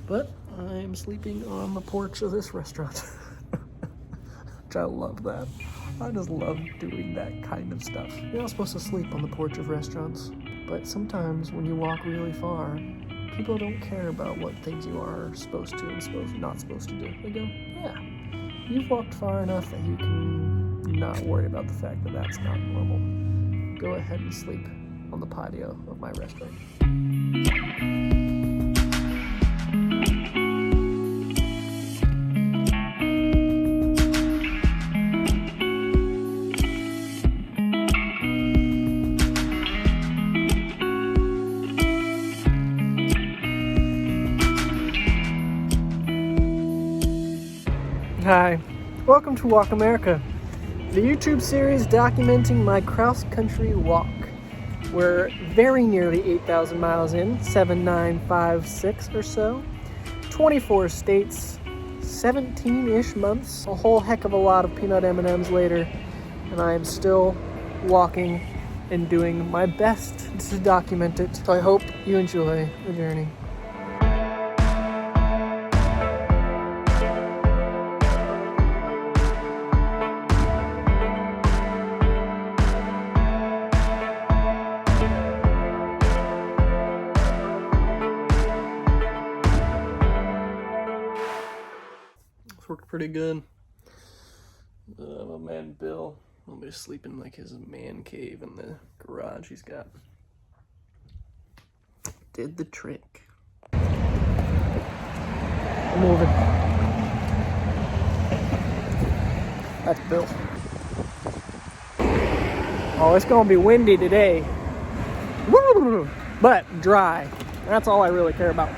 But I am sleeping on the porch of this restaurant. Which I love that. I just love doing that kind of stuff. You're not supposed to sleep on the porch of restaurants, but sometimes when you walk really far, people don't care about what things you are supposed to and not supposed to do. They go, yeah, you've walked far enough that you can not worry about the fact that that's not normal. Go ahead and sleep on the patio of my restaurant. Hi, welcome to Walk America, the YouTube series documenting my cross-country walk. We're very nearly 8,000 miles in, 7,956 or so, 24 states, 17-ish months, a whole heck of a lot of peanut M&Ms later, and I am still walking and doing my best to document it. So I hope you enjoy the journey. Worked pretty good. My man Bill will be sleeping like his man cave in the garage he's got. Did the trick. I'm moving. That's Bill. Oh, it's gonna be windy today. But dry. That's all I really care about.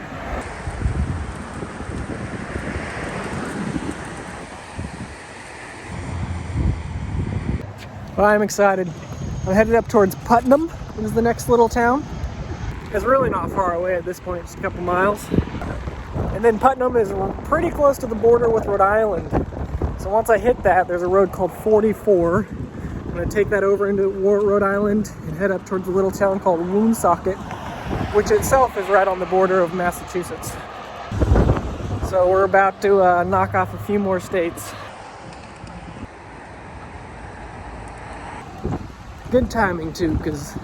Well, I'm excited. I'm headed up towards Putnam, which is the next little town. It's really not far away at this point, just a couple miles. And then Putnam is pretty close to the border with Rhode Island. So once I hit that, there's a road called 44. I'm gonna take that over into Rhode Island and head up towards a little town called Woonsocket, which itself is right on the border of Massachusetts. So we're about to knock off a few more states. Good timing too, because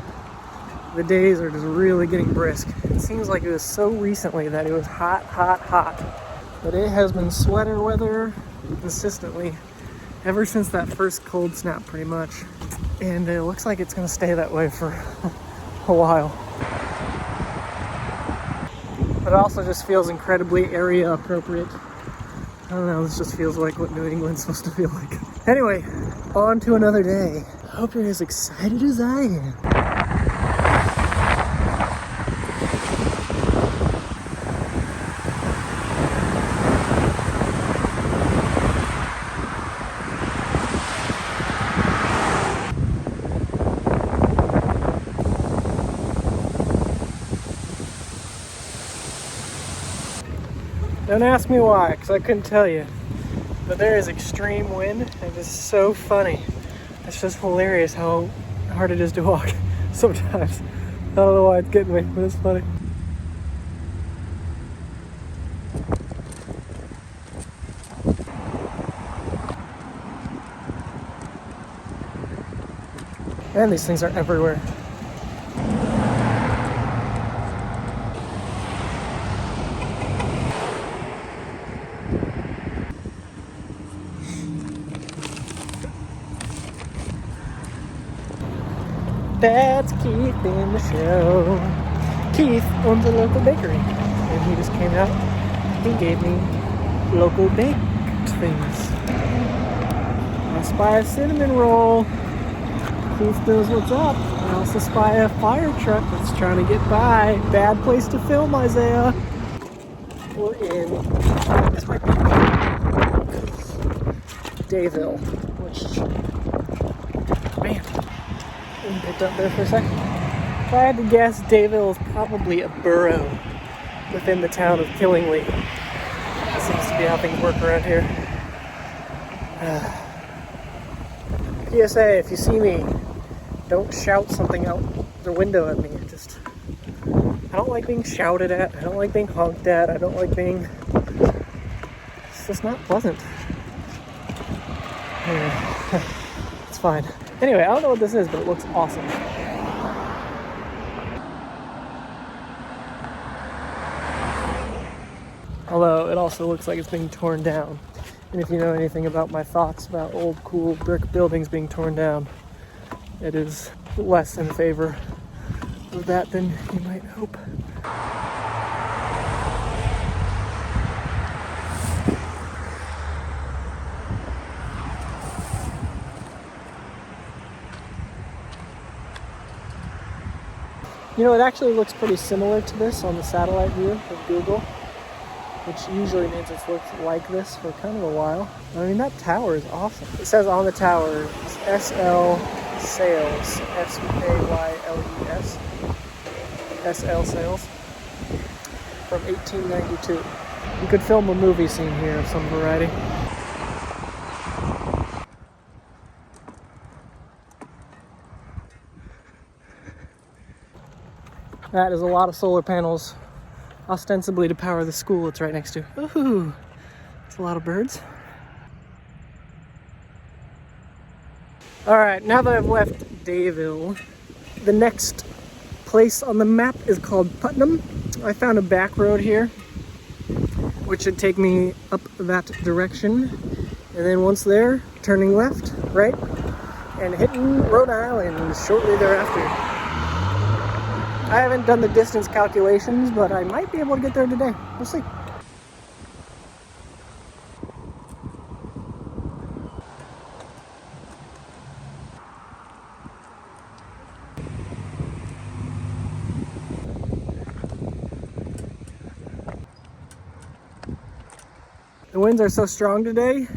the days are just really getting brisk. It seems like it was so recently that it was hot, hot, hot. But it has been sweater weather consistently ever since that first cold snap, pretty much. And it looks like it's gonna stay that way for a while. But it also just feels incredibly area appropriate. I don't know, this just feels like what New England's supposed to feel like. Anyway, on to another day. I hope you're as excited as I am. Don't ask me why, because I couldn't tell you. But there is extreme wind, and it's so funny. It's just hilarious how hard it is to walk sometimes. I don't know why it's getting me, but it's funny. And these things are everywhere. That's Keith in the show. Keith owns a local bakery, and he just came out. He gave me local baked things. I spy a cinnamon roll. Keith knows what's up. I also spy a fire truck that's trying to get by. Bad place to film, Isaiah. We're in. This might be Dayville, which, man, we picked up there for a second. If I had to guess, Dayville is probably a borough within the town of Killingly. That seems to be how things work around here. PSA, if you see me, don't shout something out the window at me. Just I don't like being shouted at. I don't like being honked at. I don't like being... It's just not pleasant. Anyway, it's fine. Anyway, I don't know what this is, but it looks awesome. Although it also looks like it's being torn down. And if you know anything about my thoughts about old cool brick buildings being torn down, it is less in favor of that than you might hope. You know, it actually looks pretty similar to this on the satellite view of Google, which usually means it's looked like this for kind of a while. I mean, that tower is awesome. It says on the tower, SL Sales, SAYLES, SL Sales, from 1892. You could film a movie scene here of some variety. That is a lot of solar panels, ostensibly to power the school it's right next to. Ooh, it's a lot of birds. All right, now that I've left Dayville, the next place on the map is called Putnam. I found a back road here, which should take me up that direction. And then once there, turning left, right, and hitting Rhode Island shortly thereafter. I haven't done the distance calculations, but I might be able to get there today. We'll see. The winds are so strong today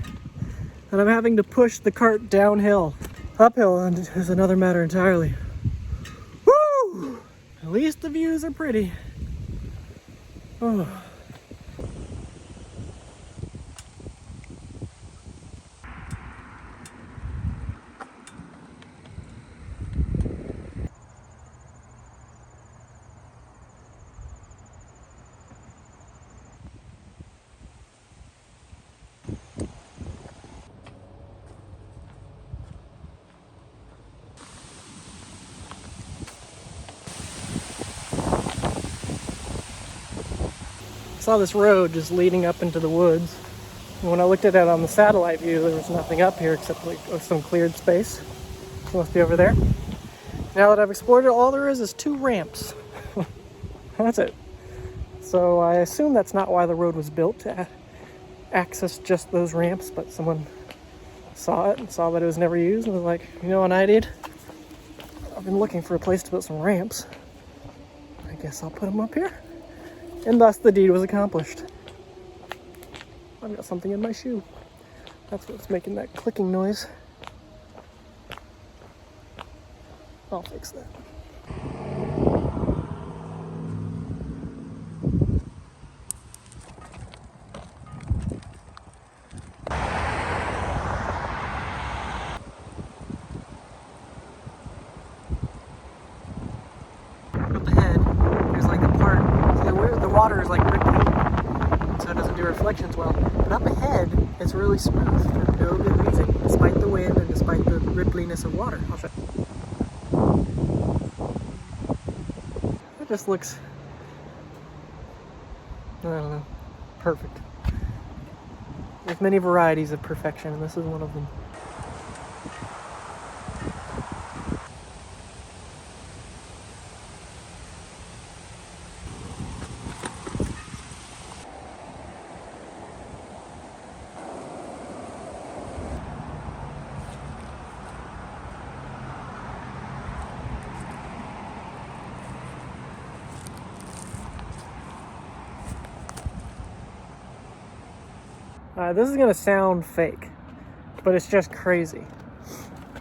that I'm having to push the cart downhill. Uphill is another matter entirely. Woo! At least the views are pretty. Oh. I saw this road just leading up into the woods. And when I looked at it on the satellite view, there was nothing up here except like some cleared space. It must be over there. Now that I've explored it, all there is 2 ramps. That's it. So I assume that's not why the road was built, to access just those ramps, but someone saw it and saw that it was never used and was like, you know what I did? I've been looking for a place to put some ramps. I guess I'll put them up here. And thus the deed was accomplished. I've got something in my shoe. That's what's making that clicking noise. I'll fix that. Up ahead, there's like a part, the water is like rippling, so it doesn't do reflections well. But up ahead, it's really smooth for no good reason, despite the wind and despite the rippliness of water. I'll show you. It just looks, I don't know, perfect. There's many varieties of perfection, and this is one of them. This is gonna sound fake, but it's just crazy.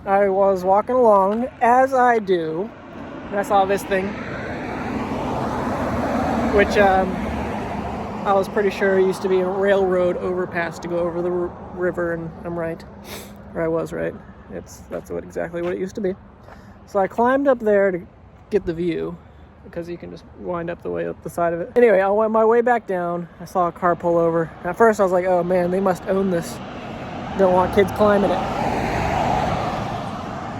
I was walking along, as I do, and I saw this thing, which I was pretty sure used to be a railroad overpass to go over the river, and I'm right, or I was right. That's exactly what it used to be. So I climbed up there to get the view, because you can just wind up the side of it. Anyway, I went my way back down. I saw a car pull over. At first I was like, oh man, they must own this. Don't want kids climbing it.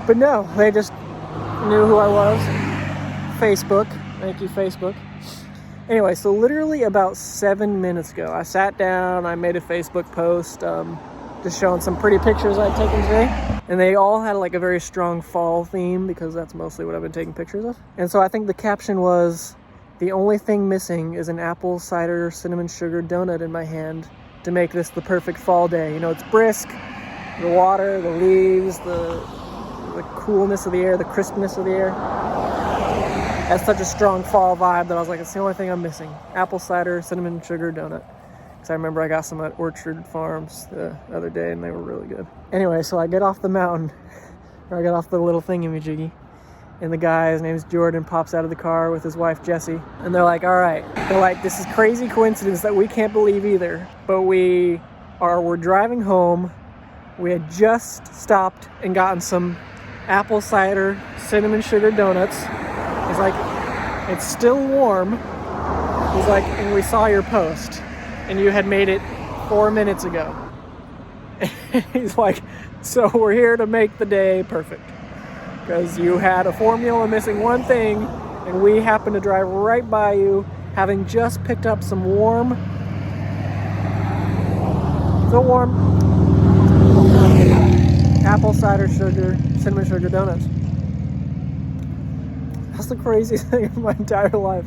But no, they just knew who I was. Facebook. Thank you, Facebook. Anyway, so literally about 7 minutes ago, I sat down, I made a Facebook post, just showing some pretty pictures I'd taken today. And they all had like a very strong fall theme because that's mostly what I've been taking pictures of. And so I think the caption was, the only thing missing is an apple cider cinnamon sugar donut in my hand to make this the perfect fall day. You know, it's brisk, the water, the leaves, the coolness of the air, the crispness of the air. That's such a strong fall vibe that I was like, it's the only thing I'm missing. Apple cider cinnamon sugar donut. Because I remember I got some at Orchard Farms the other day and they were really good. Anyway, so I get off the mountain, or I get off the little thingamajiggy, and the guy, his name is Jordan, pops out of the car with his wife Jessie, and they're like, all right. They're like, this is crazy coincidence that we can't believe either, but we're driving home. We had just stopped and gotten some apple cider cinnamon sugar donuts. He's like, it's still warm. He's like, and we saw your post. And you had made it 4 minutes ago. And he's like, so we're here to make the day perfect. Because you had a formula missing one thing, and we happened to drive right by you, having just picked up some warm, apple cider sugar, cinnamon sugar donuts. That's the craziest thing of my entire life.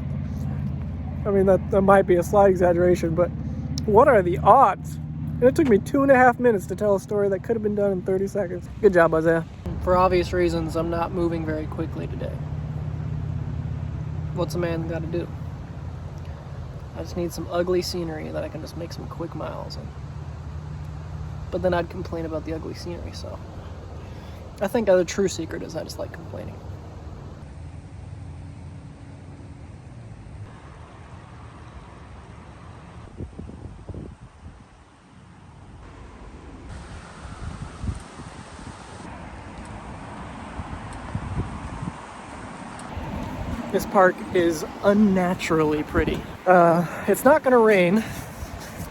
I mean, that might be a slight exaggeration, but what are the odds? And it took me 2.5 minutes to tell a story that could have been done in 30 seconds. Good job, Isaiah. For obvious reasons, I'm not moving very quickly today. What's a man got to do? I just need some ugly scenery that I can just make some quick miles in. But then I'd complain about the ugly scenery, so I think the true secret is I just like complaining. This park is unnaturally pretty. It's not gonna rain,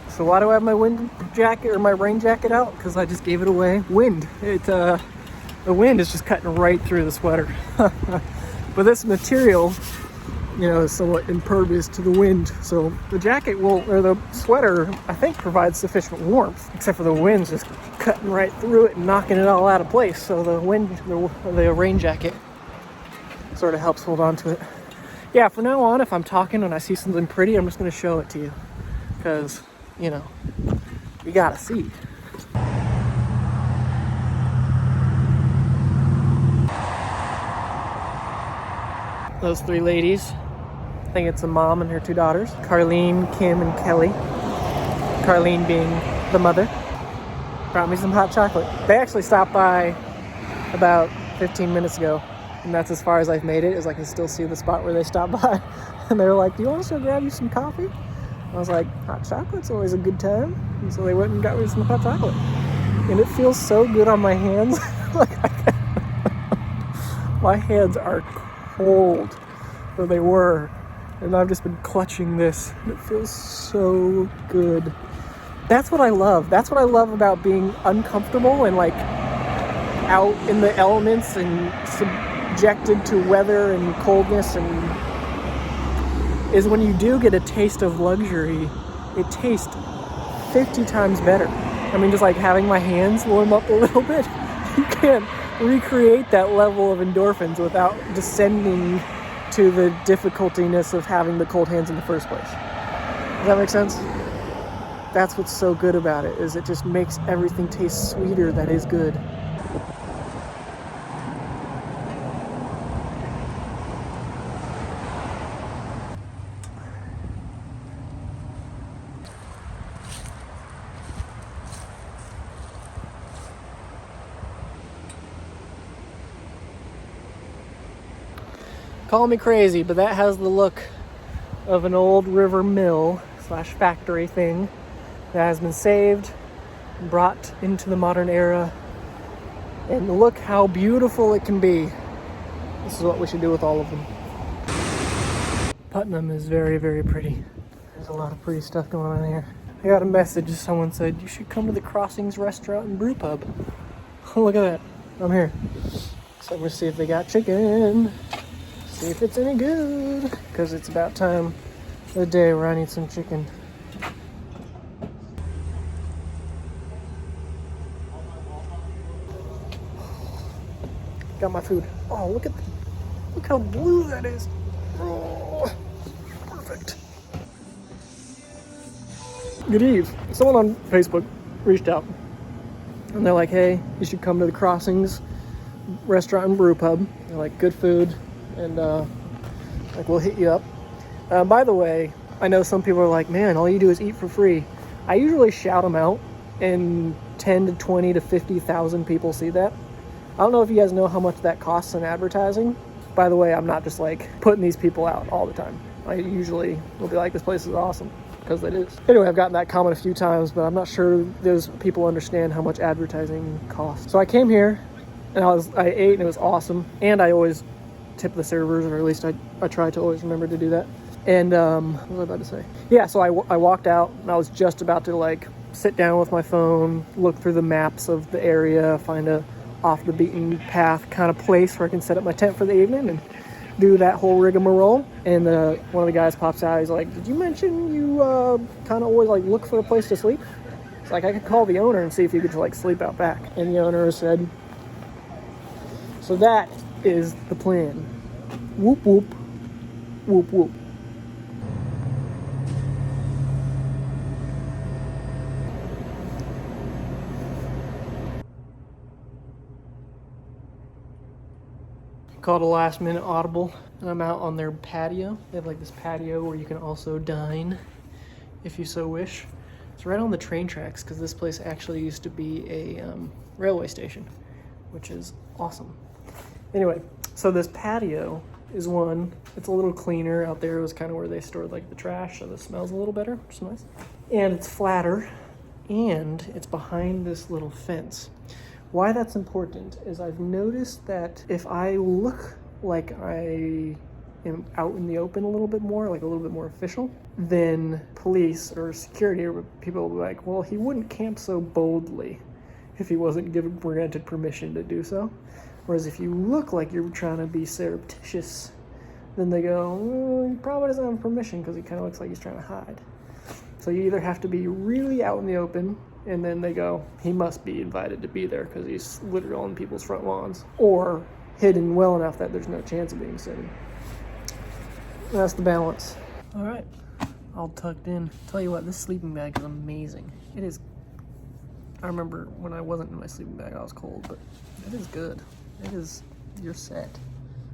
so why do I have my wind jacket or my rain jacket out? Because I just gave it away. Wind. The wind is just cutting right through the sweater. But this material, you know, is somewhat impervious to the wind, so the jacket the sweater, I think, provides sufficient warmth, except for the wind's just cutting right through it and knocking it all out of place. So the rain jacket sort of helps hold on to it. Yeah, from now on, if I'm talking and I see something pretty, I'm just going to show it to you. Because, you know, you gotta see. Those three ladies, I think it's a mom and her two daughters, Carlene, Kim, and Kelly. Carlene being the mother. Brought me some hot chocolate. They actually stopped by about 15 minutes ago. And that's as far as I've made it, is I can still see the spot where they stopped by. And they were like, do you want us to grab you some coffee? I was like, hot chocolate's always a good time. And so they went and got me some hot chocolate. And it feels so good on my hands. My hands are cold, though they were. And I've just been clutching this. And it feels so good. That's what I love. That's what I love about being uncomfortable and like out in the elements and subjected to weather and coldness, and is when you do get a taste of luxury, it tastes 50 times better. I mean, just like having my hands warm up a little bit, you can't recreate that level of endorphins without descending to the difficultiness of having the cold hands in the first place. Does that make sense? That's what's so good about it, is it just makes everything taste sweeter that is good. Call me crazy, but that has the look of an old river mill / factory thing that has been saved and brought into the modern era. And look how beautiful it can be. This is what we should do with all of them. Putnam is very, very pretty. There's a lot of pretty stuff going on here. I got a message. Someone said, you should come to the Crossings Restaurant and Brew Pub. Oh, look at that. I'm here. So I'm going to see if they got chicken. See if it's any good. Because it's about time of the day where I need some chicken. Got my food. Oh, look how blue that is. Oh, perfect. Good eve. Someone on Facebook reached out and they're like, hey, you should come to the Crossings Restaurant and Brew Pub. They're like, good food, and like, we'll hit you up. By the way, I know some people are like, man, all you do is eat for free. I usually shout them out and 10 to 20 to 50,000 people see that. I don't know if you guys know how much that costs in advertising. By the way, I'm not just like putting these people out all the time. I usually will be like, this place is awesome, because it is. Anyway, I've gotten that comment a few times, but I'm not sure those people understand how much advertising costs. So I came here and I ate and it was awesome. And I always tip the servers, or at least I try to always remember to do that. And what was I about to say? Yeah, so I walked out and I was just about to like sit down with my phone, look through the maps of the area, find a off the beaten path kind of place where I can set up my tent for the evening and do that whole rigmarole. And one of the guys pops out. He's like, did you mention you kind of always like look for a place to sleep? It's like, I could call the owner and see if you could like sleep out back. And the owner said, so that is the plan. Whoop whoop, whoop whoop. Called a last minute audible, and I'm out on their patio. They have like this patio where you can also dine if you so wish. It's right on the train tracks, because this place actually used to be a railway station, which is awesome. Anyway, so this patio is one. It's a little cleaner. Out there was kind of where they stored like the trash, so the smell's a little better, which is nice. And it's flatter, and it's behind this little fence. Why that's important is I've noticed that if I look like I am out in the open a little bit more, like a little bit more official, then police or security or people will be like, well, he wouldn't camp so boldly if he wasn't granted permission to do so. Whereas if you look like you're trying to be surreptitious, then they go, he probably doesn't have permission because he kind of looks like he's trying to hide. So you either have to be really out in the open, and then they go, he must be invited to be there because he's literally on people's front lawns, or hidden well enough that there's no chance of being seen. That's the balance. All right, all tucked in. Tell you what, this sleeping bag is amazing. It is. I remember when I wasn't in my sleeping bag, I was cold, but it is good. It is, you're set.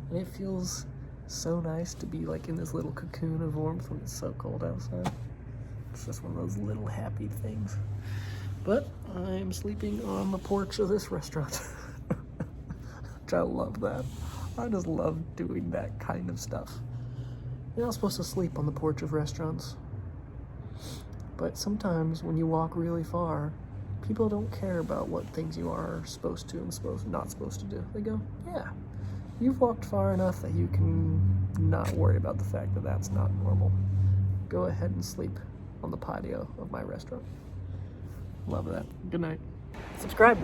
And it feels so nice to be like in this little cocoon of warmth when it's so cold outside. It's just one of those little happy things. But I'm sleeping on the porch of this restaurant. Which I love that. I just love doing that kind of stuff. You're not supposed to sleep on the porch of restaurants. But sometimes when you walk really far, people don't care about what things you are supposed to and not supposed to do. They go, yeah, you've walked far enough that you can not worry about the fact that that's not normal. Go ahead and sleep on the patio of my restaurant. Love that. Good night. Subscribe.